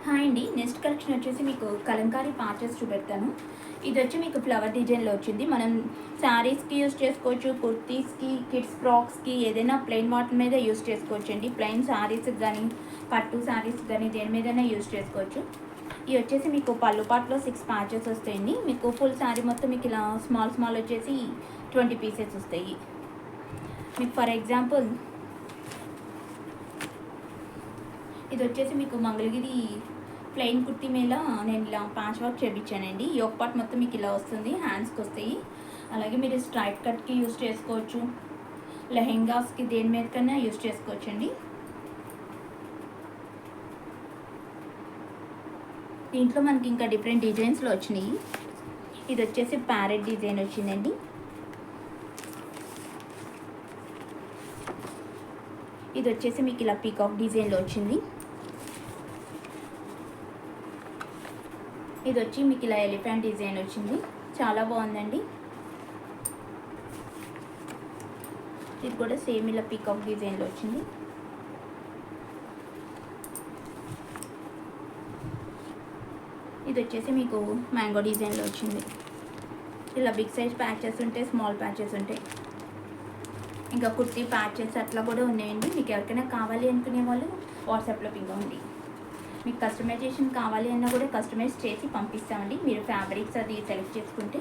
Hi అండి. Next collection వచ్చేసి మీకు కలంకారీ పాచెస్ చూపెడతాను. ఇది వచ్చి మీకు ఫ్లవర్ డిజైన్లో వచ్చింది. మనం శారీస్కి యూస్ చేసుకోవచ్చు, కుర్తీస్కి, కిడ్స్ ఫ్రాక్స్కి, ఏదైనా ప్లెయిన్ వాటి మీద యూస్ చేసుకోవచ్చు అండి. ప్లెయిన్ శారీస్కి కానీ, పట్టు శారీస్ కానీ దేని మీదైనా యూస్ చేసుకోవచ్చు. ఇవి వచ్చేసి మీకు పళ్ళు పాటలో 6 ప్యాచెస్ వస్తాయండి. మీకు ఫుల్ శారీ మొత్తం మీకు ఇలా స్మాల్ స్మాల్ వచ్చేసి 20 పీసెస్ వస్తాయి. మీకు ఫర్ ఎగ్జాంపుల్ ఇది వచ్చేసి మీకు మంగళగిరి ప్లెయిన్ కుర్తీ మీద నేను ఇలా ప్యాచ్ వర్క్ చేయించానండి. యోక్ పార్ట్ మొత్తం మీకు ఇలా వస్తుంది, హ్యాండ్స్కి వస్తాయి. అలాగే మీరు స్ట్రైట్ కట్కి యూస్ చేసుకోవచ్చు, లెహెంగాస్కి దేని మీద కన్నా యూస్ చేసుకోవచ్చు అండి. దీంట్లో మనకి ఇంకా డిఫరెంట్ డిజైన్స్లో వచ్చినాయి. ఇది వచ్చేసి ప్యారెట్ డిజైన్ వచ్చిందండి. ఇది వచ్చేసి మీకు ఇలా పీకాక్ డిజైన్లో వచ్చింది. ఇది వచ్చి మీకు ఇలా ఎలిఫెంట్ డిజైన్ వచ్చింది, చాలా బాగుందండి. ఇది కూడా సేమ్ ఇలా పీకాక్ డిజైన్లో వచ్చింది. ఇది వచ్చేసి మీకు మ్యాంగో డిజైన్లో వచ్చింది. ఇలా బిగ్ సైజ్ ప్యాచెస్ ఉంటాయి, స్మాల్ ప్యాచెస్ ఉంటాయి, ఇంకా కుర్తీ ప్యాచెస్ అట్లా కూడా ఉన్నాయండి. మీకు ఎవరికైనా కావాలి అనుకునే వాళ్ళు వాట్సాప్లో పింగ్ ఉంది. మీకు కస్టమైజేషన్ కావాలి అన్నా కూడా కస్టమైజ్ చేసి పంపిస్తామండి. మీరు ఫ్యాబ్రిక్స్ అది సెలెక్ట్ చేసుకుంటే